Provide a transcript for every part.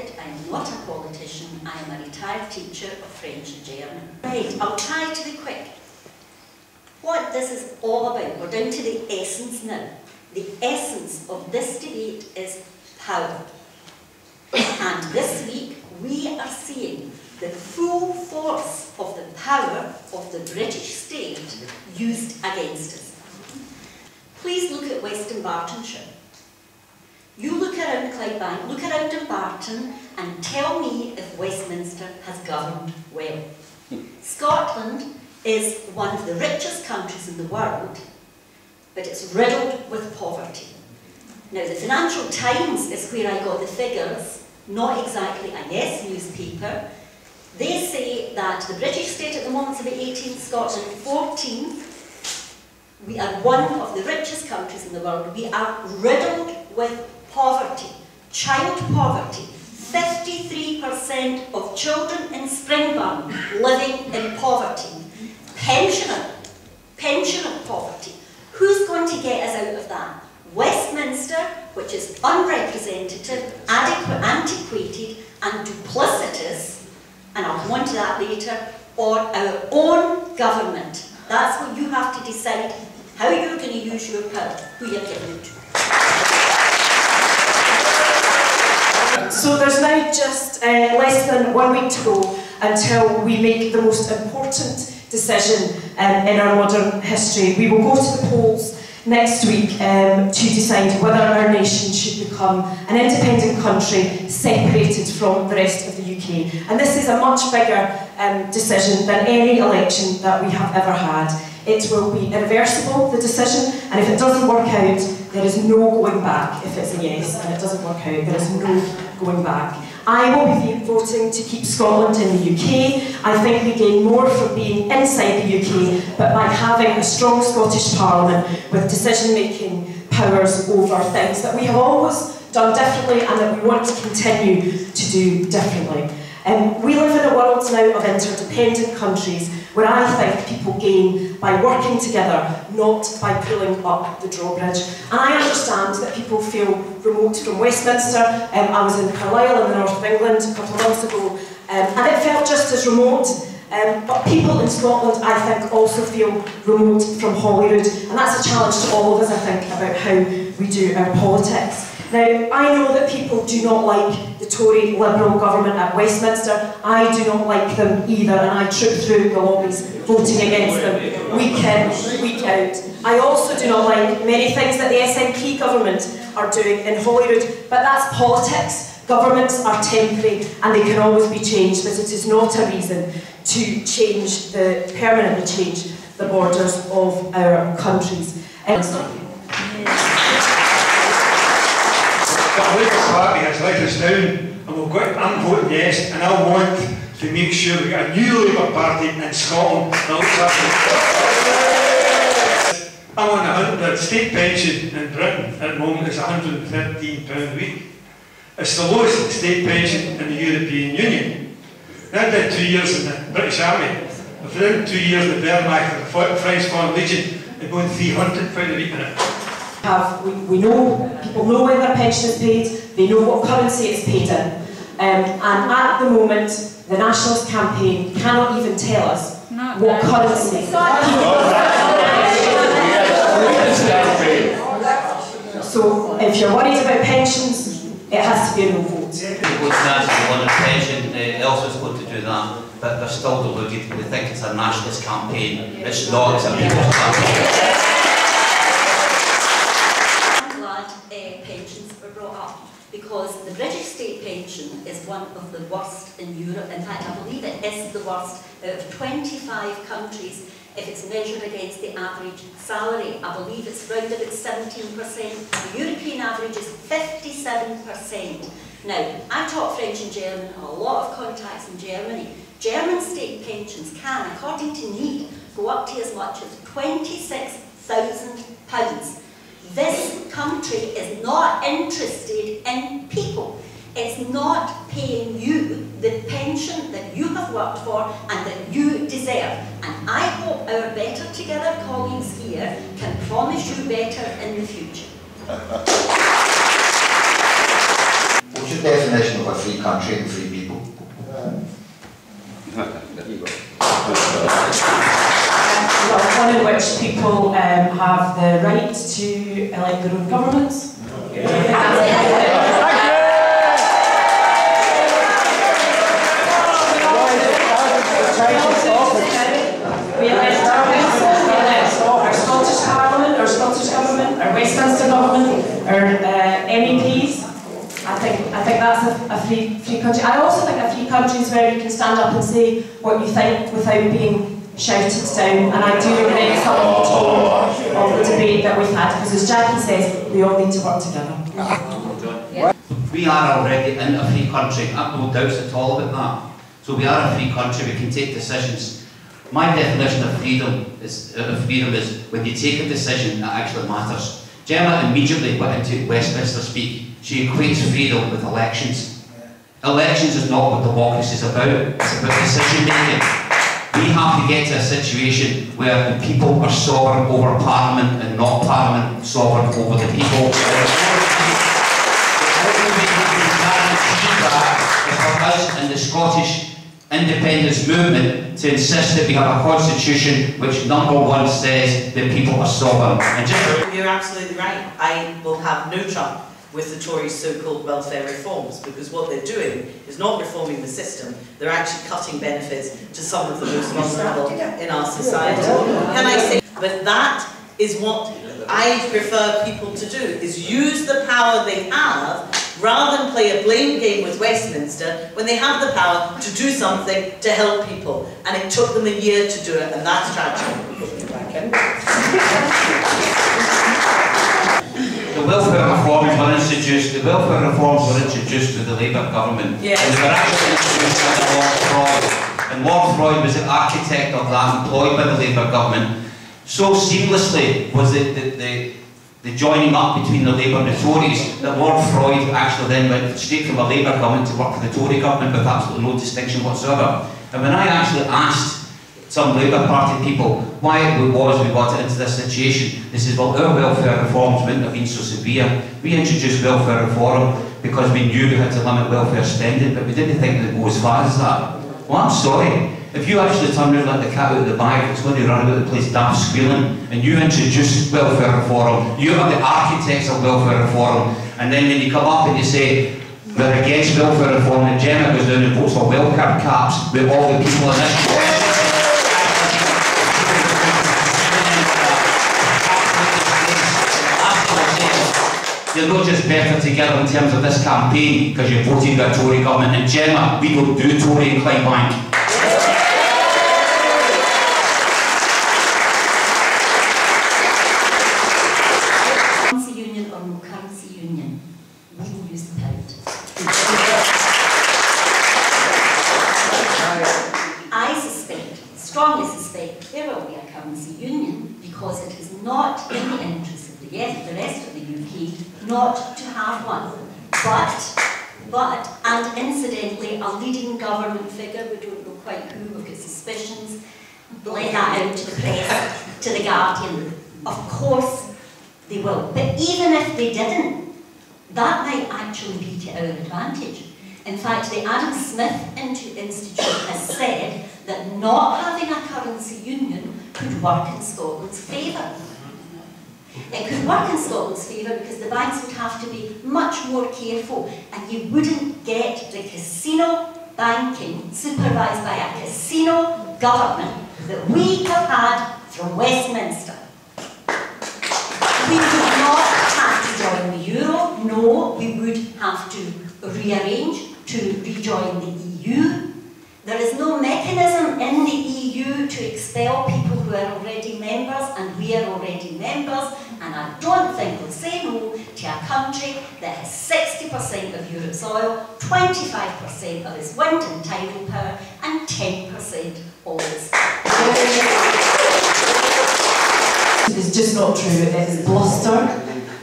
Margaret, I'm not a politician, I am a retired teacher of French and German. Right, I'll try to be quick. What this is all about, we're down to the essence now. The essence of this debate is power. And this week, we are seeing the full force of the power of the British state used against us. Please look at Western Bartonshire. You look around Clydebank, look around in Barton, and tell me if Westminster has governed well. Scotland is one of the richest countries in the world, but it's riddled with poverty. Now, the Financial Times is where I got the figures, not exactly a Yes newspaper. They say that the British state at the moment is about 18th, Scotland 14th. We are one of the richest countries in the world. We are riddled with poverty, child poverty. 53% of children in Springburn living in poverty. Pensioner poverty. Who's going to get us out of that? Westminster, which is unrepresentative, antiquated and duplicitous, and I'll come on to that later, or our own government. That's what you have to decide, how you're going to use your power, who you're giving it to. So there's now just less than 1 week to go until we make the most important decision in our modern history. We will go to the polls next week to decide whether our nation should become an independent country separated from the rest of the UK. And this is a much bigger decision than any election that we have ever had. It will be irreversible, the decision, and if it doesn't work out, there is no going back. If it's a yes and it doesn't work out, there is no going back. I will be voting to keep Scotland in the UK. I think we gain more from being inside the UK, but by having a strong Scottish Parliament with decision-making powers over things that we have always done differently and that we want to continue to do differently. We live in a world now of interdependent countries where I think people gain by working together, not by pulling up the drawbridge. And I understand that people feel remote from Westminster. I was in Carlisle in the north of England a couple of months ago, and it felt just as remote. But people in Scotland, I think, also feel remote from Holyrood, and that's a challenge to all of us, I think, about how we do our politics. Now, I know that people do not like the Tory Liberal government at Westminster. I do not like them either, and I troop through the lobbies voting against them week in, week out. I also do not like many things that the SNP government are doing in Holyrood, but that's politics. Governments are temporary and they can always be changed, but it is not a reason to permanently change the borders of our countries. The Labour Party has let us down, and I'm voting yes, and I want to make sure we get a new Labour Party in Scotland that looks after. I'm on the state pension in Britain at the moment is £113 a week. It's the lowest state pension in the European Union. I did 2 years in the British Army. I've done 2 years in the Wehrmacht and the French Foreign Legion. They're going £300 a week in it. We know, people know when their pension is paid, they know what currency it's paid in. And at the moment, the Nationalist campaign cannot even tell us what currency. So if you're worried about pensions, it has to be a no vote. People's national pension, Elsie's going to do that, but they're still deluded. They think it's a nationalist campaign. It's not, it's a people's campaign. Pensions were brought up because the British state pension is one of the worst in Europe. In fact, I believe it is the worst out of 25 countries if it's measured against the average salary. I believe it's round about 17%. The European average is 57%. Now, I taught French and German and a lot of contacts in Germany. German state pensions can, according to need, go up to as much as £26,000. This country is not interested in people. It's not paying you the pension that you have worked for and that you deserve. And I hope our Better Together colleagues here can promise you better in the future. What's your definition of a free country? country and free people. One in which people have the right to elect their own governments. We elect our council, we elect our Scottish Parliament, our Scottish Government, our Westminster Government, our MEPs. I think that's a free country. I also think a free country is where you can stand up and say what you think without being shouted down, and I do regret some of the tone of the debate that we've had, because as Jackie says, we all need to work together. We are already in a free country, I have no doubts at all about that. So we are a free country, we can take decisions. My definition of freedom is when you take a decision that actually matters. Gemma immediately went into Westminster speak. She equates freedom with elections. Elections is not what democracy is about, it's about decision making. We have to get to a situation where the people are sovereign over Parliament and not Parliament sovereign over the people. For us in the Scottish independence movement to insist that we have a constitution which #1 says that people are sovereign. And you're absolutely right. I will have no trouble with the Tories' so-called welfare reforms, because what they're doing is not reforming the system, they're actually cutting benefits to some of the most vulnerable in our society. Can I say, but that is what I prefer people to do, is use the power they have rather than play a blame game with Westminster when they have the power to do something to help people. And it took them a year to do it, and that's tragic. The welfare reforms were introduced. The welfare reforms were introduced with the Labour government, yes. And they were actually introduced by Lord Freud. And Lord Freud was the architect of that, employed by the Labour government. So seamlessly was it the joining up between the Labour and the Tories that Lord Freud actually then went straight from a Labour government to work for the Tory government with absolutely no distinction whatsoever. And when I actually asked some Labour Party people why it was we got into this situation, they said, well, our welfare reforms wouldn't have been so severe. We introduced welfare reform because we knew we had to limit welfare spending, but we didn't think it would go as far as that. Well, I'm sorry. If you actually turn around like the cat out of the bag, it's going to run about the place daft squealing, and you introduce welfare reform, you are the architects of welfare reform, and then when you come up and you say, we're against welfare reform, and Gemma goes down and votes for welfare caps with all the people in this country. You're not just better together in terms of this campaign because you're voting for a Tory government. And Gemma, we don't do Tory and Clydebank. Currency union or no currency union, we will use the pound. I suspect, strongly suspect, there will be a currency union because it is not in the interest of the rest of the UK not to have one. But, and incidentally, a leading government figure, we don't know quite who, we've got suspicions, bled that out to the press, to the Guardian. Of course they will. But even if they didn't, that might actually be to our advantage. In fact, the Adam Smith Institute has said that not having a currency union could work in Scotland's favour. It could work in Scotland's favour because the banks would have to be much more careful, and you wouldn't get the casino banking supervised by a casino government that we have had from Westminster. We would not have to join the euro, no, we would have to rearrange to rejoin the EU. There is no mechanism in the EU to expel people who are already members, and we are already members, and I don't think we'll say no to a country that has 60% of Europe's oil, 25% of its wind and tidal power, and 10% of its... It's just not true, it is bluster,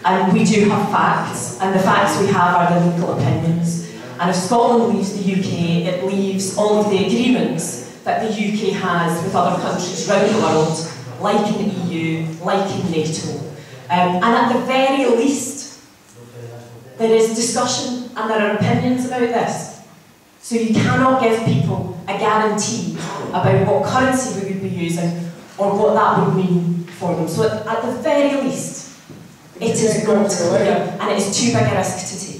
and we do have facts, and the facts we have are the legal opinions. And if Scotland leaves the UK, it leaves all of the agreements that the UK has with other countries around the world, like in the EU, like in NATO. And at the very least, there is discussion and there are opinions about this. So you cannot give people a guarantee about what currency we would be using or what that would mean for them. So at the very least, it is not clear and it is too big a risk to take.